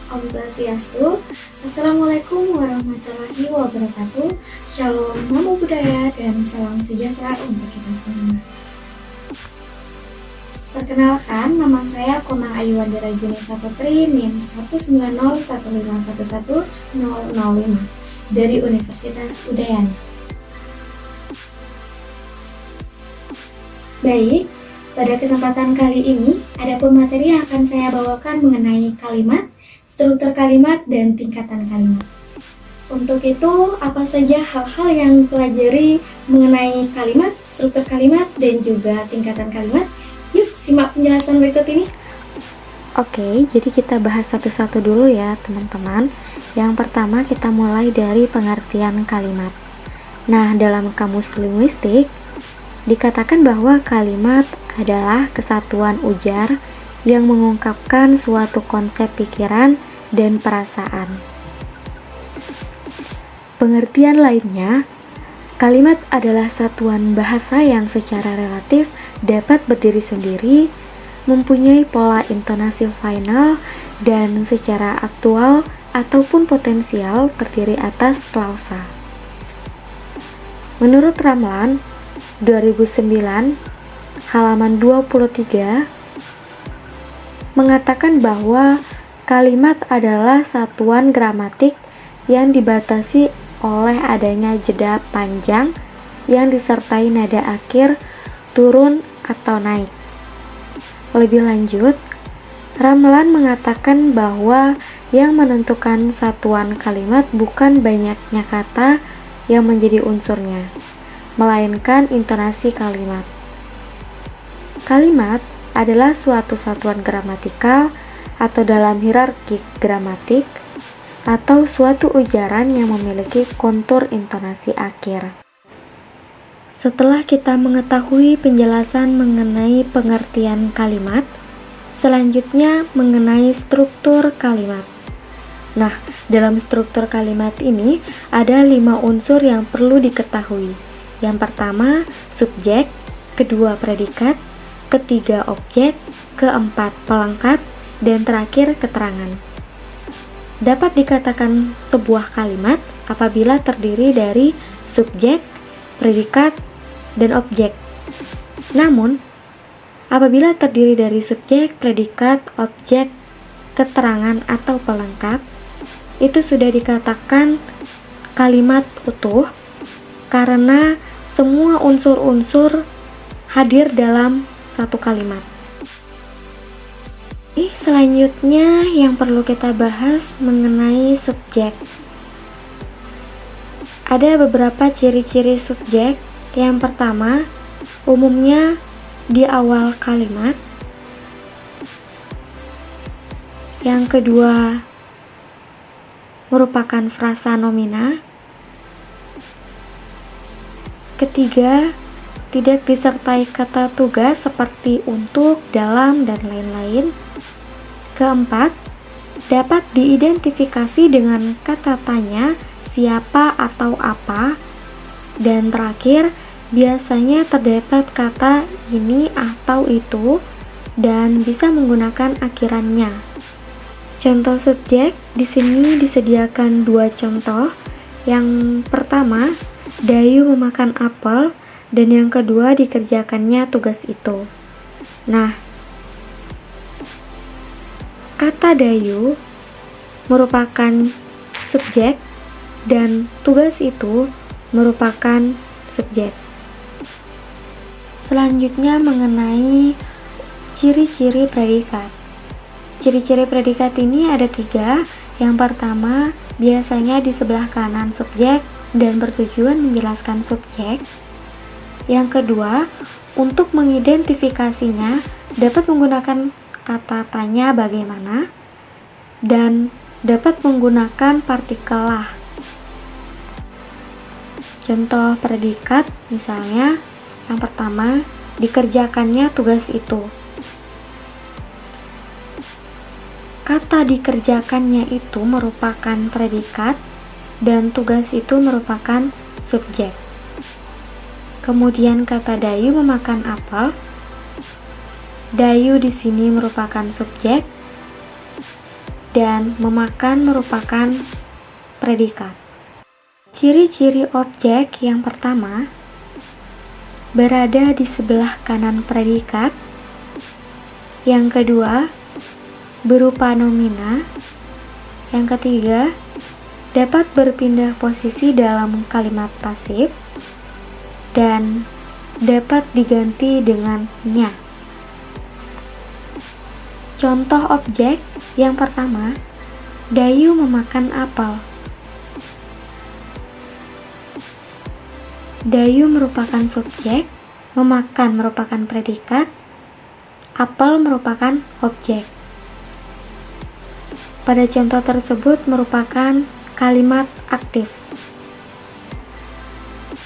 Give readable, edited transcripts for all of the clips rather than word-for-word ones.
Om Swastiastu. Assalamualaikum warahmatullahi wabarakatuh. Shalom, namo budaya, dan salam sejahtera untuk kita semua. Perkenalkan, nama saya Komang Ayuwandira Junisa Putri, NIM 19015111005 dari Universitas Udayana. Baik, pada kesempatan kali ini ada pemateri yang akan saya bawakan mengenai kalimat, struktur kalimat, dan tingkatan kalimat. Untuk itu, apa saja hal-hal yang pelajari mengenai kalimat, struktur kalimat, dan juga tingkatan kalimat? Yuk, simak penjelasan berikut ini. Oke, jadi kita bahas satu-satu dulu ya teman-teman. Yang pertama kita mulai dari pengertian kalimat. Nah, dalam kamus linguistik dikatakan bahwa kalimat adalah kesatuan ujar yang mengungkapkan suatu konsep pikiran dan perasaan. Pengertian lainnya, kalimat adalah satuan bahasa yang secara relatif dapat berdiri sendiri, mempunyai pola intonasi final, dan secara aktual ataupun potensial terdiri atas klausa. Menurut Ramlan, 2009, halaman 23, mengatakan bahwa kalimat adalah satuan gramatik yang dibatasi oleh adanya jeda panjang yang disertai nada akhir turun atau naik. Lebih lanjut, Ramlan mengatakan bahwa yang menentukan satuan kalimat bukan banyaknya kata yang menjadi unsurnya, melainkan intonasi kalimat. Kalimat adalah suatu satuan gramatikal atau dalam hierarki gramatik atau suatu ujaran yang memiliki kontur intonasi akhir. Setelah kita mengetahui penjelasan mengenai pengertian kalimat, selanjutnya mengenai struktur kalimat. Nah, dalam struktur kalimat ini ada 5 unsur yang perlu diketahui. Yang pertama, subjek, kedua predikat, ketiga objek, keempat pelengkap, dan terakhir keterangan. Dapat dikatakan sebuah kalimat apabila terdiri dari subjek, predikat, dan objek. Namun, apabila terdiri dari subjek, predikat, objek, keterangan, atau pelengkap, itu sudah dikatakan kalimat utuh karena semua unsur-unsur hadir dalam satu kalimat. Selanjutnya yang perlu kita bahas mengenai subjek. Ada beberapa ciri-ciri subjek. Yang pertama, umumnya di awal kalimat. Yang kedua, merupakan frasa nomina. Ketiga, tidak disertai kata tugas seperti untuk, dalam, dan lain-lain. Keempat, dapat diidentifikasi dengan kata tanya, siapa atau apa. Dan terakhir, biasanya terdapat kata ini atau itu dan bisa menggunakan akhirannya. Contoh subjek di sini disediakan 2 contoh. Yang pertama, Dayu memakan apel, dan yang kedua dikerjakannya tugas itu. Nah, kata Dayu merupakan subjek dan tugas itu merupakan subjek. Selanjutnya mengenai ciri-ciri predikat. Ciri-ciri predikat ini ada 3. Yang pertama, biasanya di sebelah kanan subjek dan bertujuan menjelaskan subjek. Yang kedua, untuk mengidentifikasinya dapat menggunakan kata tanya bagaimana dan dapat menggunakan partikel lah. Contoh predikat misalnya, yang pertama, dikerjakannya tugas itu. Kata dikerjakannya itu merupakan predikat dan tugas itu merupakan subjek. Kemudian kata Dayu memakan apel. Dayu di sini merupakan subjek dan memakan merupakan predikat. Ciri-ciri objek yang pertama, berada di sebelah kanan predikat. Yang kedua, berupa nomina. Yang ketiga, dapat berpindah posisi dalam kalimat pasif dan dapat diganti dengan nya. Contoh objek yang pertama, Dayu memakan apel. Dayu merupakan subjek, memakan merupakan predikat, apel merupakan objek. Pada contoh tersebut merupakan kalimat aktif.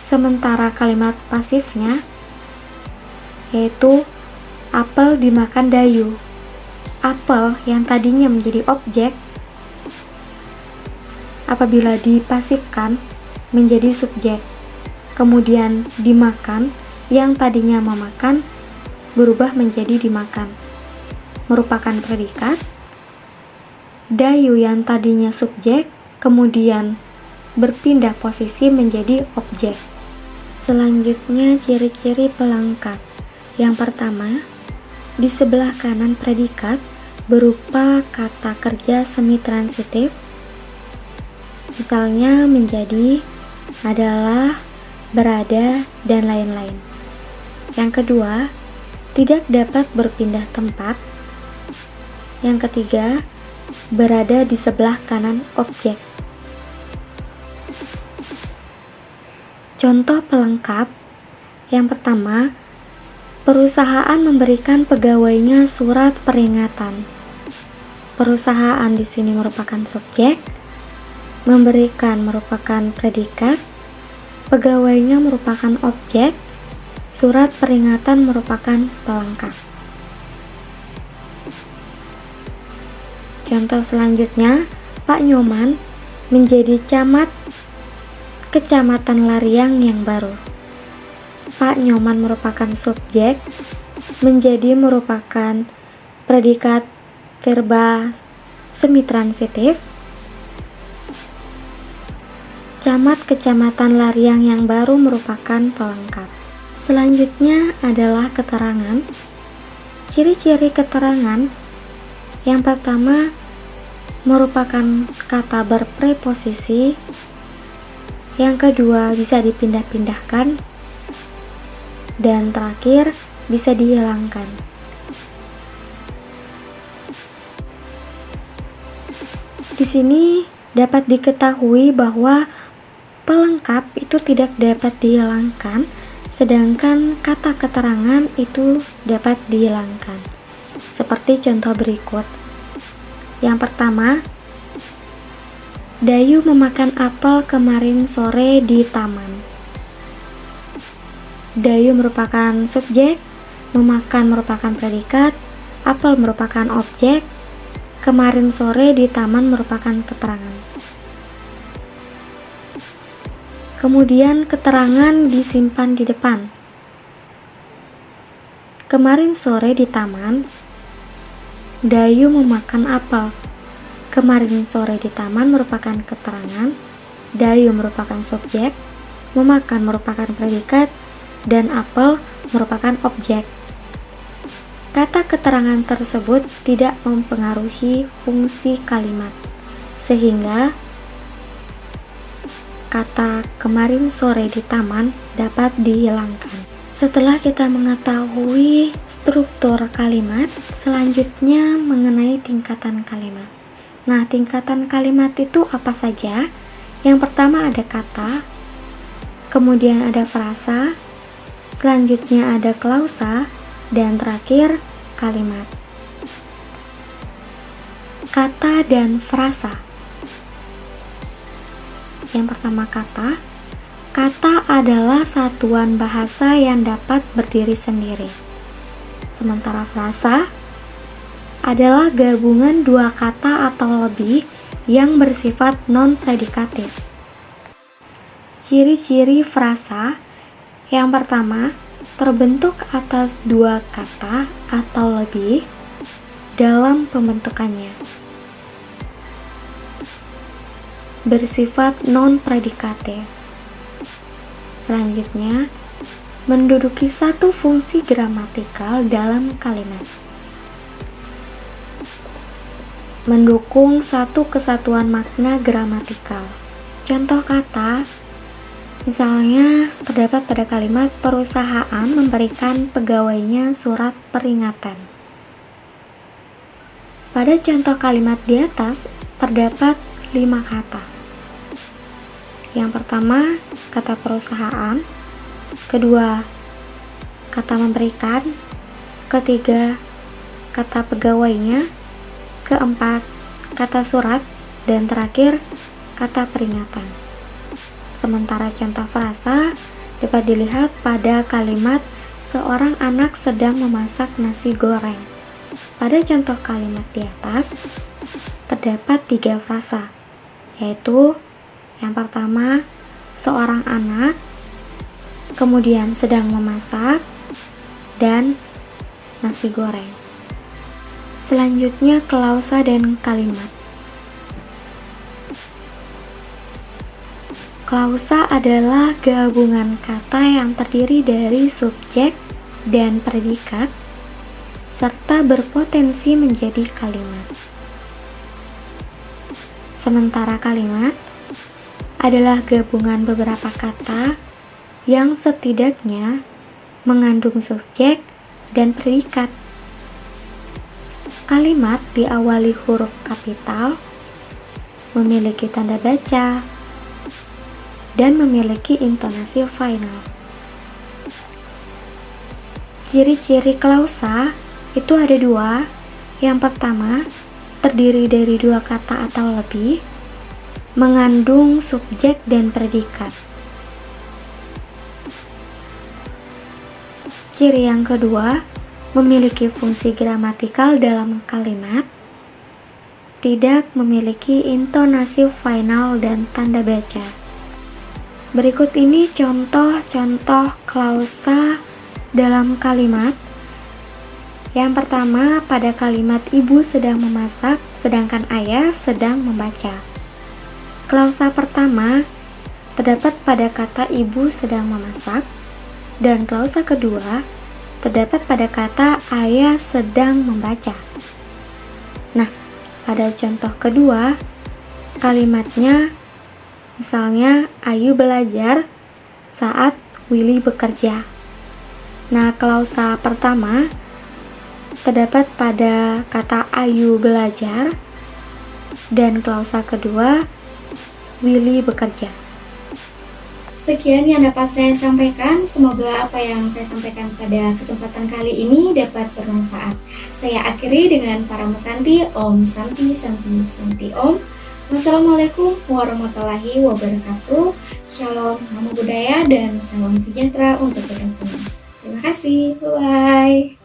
Sementara kalimat pasifnya yaitu apel dimakan Dayu. Apel yang tadinya menjadi objek apabila dipasifkan menjadi subjek, kemudian dimakan yang tadinya memakan berubah menjadi dimakan, merupakan predikat. Dayu yang tadinya subjek kemudian berpindah posisi menjadi objek. Selanjutnya ciri-ciri pelengkap. Yang pertama, di sebelah kanan predikat berupa kata kerja semi-transitif, misalnya menjadi, adalah, berada, dan lain-lain. Yang kedua, tidak dapat berpindah tempat. Yang ketiga, berada di sebelah kanan objek. Contoh pelengkap yang pertama, perusahaan memberikan pegawainya surat peringatan. Perusahaan di sini merupakan subjek, memberikan merupakan predikat, pegawainya merupakan objek, surat peringatan merupakan pelengkap. Contoh selanjutnya, Pak Nyoman menjadi camat Kecamatan Lariang yang baru. Pak Nyoman merupakan subjek, menjadi merupakan predikat verba semi-transitif. Camat Kecamatan Lariang yang baru merupakan pelengkap. Selanjutnya adalah keterangan. Ciri-ciri keterangan yang pertama merupakan kata berpreposisi. Yang kedua bisa dipindah-pindahkan, dan terakhir bisa dihilangkan. Di sini dapat diketahui bahwa pelengkap itu tidak dapat dihilangkan, sedangkan kata keterangan itu dapat dihilangkan. Seperti contoh berikut. Yang pertama, Dayu memakan apel kemarin sore di taman. Dayu merupakan subjek, memakan merupakan predikat, apel merupakan objek, kemarin sore di taman merupakan keterangan. Kemudian keterangan disimpan di depan. Kemarin sore di taman, Dayu memakan apel. Kemarin sore di taman merupakan keterangan, Dayu merupakan subjek, memakan merupakan predikat, dan apel merupakan objek. Kata keterangan tersebut tidak mempengaruhi fungsi kalimat, sehingga kata kemarin sore di taman dapat dihilangkan. Setelah kita mengetahui struktur kalimat, selanjutnya mengenai tingkatan kalimat. Nah, tingkatan kalimat itu apa saja? Yang pertama ada kata, kemudian ada frasa, selanjutnya ada klausa, dan terakhir kalimat. Kata dan frasa. Yang pertama kata. Kata adalah satuan bahasa yang dapat berdiri sendiri. Sementara frasa adalah gabungan dua kata atau lebih yang bersifat non-predikatif. Ciri-ciri frasa yang pertama, terbentuk atas dua kata atau lebih dalam pembentukannya. bersifat non-predikatif. Selanjutnya, menduduki satu fungsi gramatikal dalam kalimat. Mendukung satu kesatuan makna gramatikal. Contoh kata, misalnya terdapat pada kalimat perusahaan memberikan pegawainya surat peringatan. Pada contoh kalimat di atas terdapat 5 kata. Yang pertama, kata perusahaan. Kedua, kata memberikan. Ketiga, kata pegawainya. Keempat, kata surat. Dan terakhir, kata peringatan. Sementara contoh frasa dapat dilihat pada kalimat seorang anak sedang memasak nasi goreng. Pada contoh kalimat di atas terdapat 3 frasa, yaitu yang pertama, seorang anak, kemudian sedang memasak, dan nasi goreng. Selanjutnya, klausa dan kalimat. Klausa adalah gabungan kata yang terdiri dari subjek dan predikat, serta berpotensi menjadi kalimat. Sementara kalimat adalah gabungan beberapa kata yang setidaknya mengandung subjek dan predikat. Kalimat diawali huruf kapital, memiliki tanda baca, dan memiliki intonasi final. Ciri-ciri klausa itu ada 2. Yang pertama, terdiri dari 2 kata atau lebih, mengandung subjek dan predikat. Ciri yang kedua, memiliki fungsi gramatikal dalam kalimat, tidak memiliki intonasi final dan tanda baca. Berikut ini contoh-contoh klausa dalam kalimat. Yang pertama, pada kalimat ibu sedang memasak, sedangkan ayah sedang membaca. Klausa pertama terdapat pada kata ibu sedang memasak, dan klausa kedua terdapat pada kata ayah sedang membaca. Nah, pada contoh kedua, kalimatnya misalnya Ayu belajar saat Willy bekerja. Nah, klausa pertama terdapat pada kata Ayu belajar, dan klausa kedua Willy bekerja. Sekian yang dapat saya sampaikan. Semoga apa yang saya sampaikan pada kesempatan kali ini dapat bermanfaat. Saya akhiri dengan para Santi, Om Santi, Santi, Santi Om. Wassalamualaikum warahmatullahi wabarakatuh. Shalom, namo buddhaya, dan salam sejahtera untuk kita semua. Terima kasih. Bye.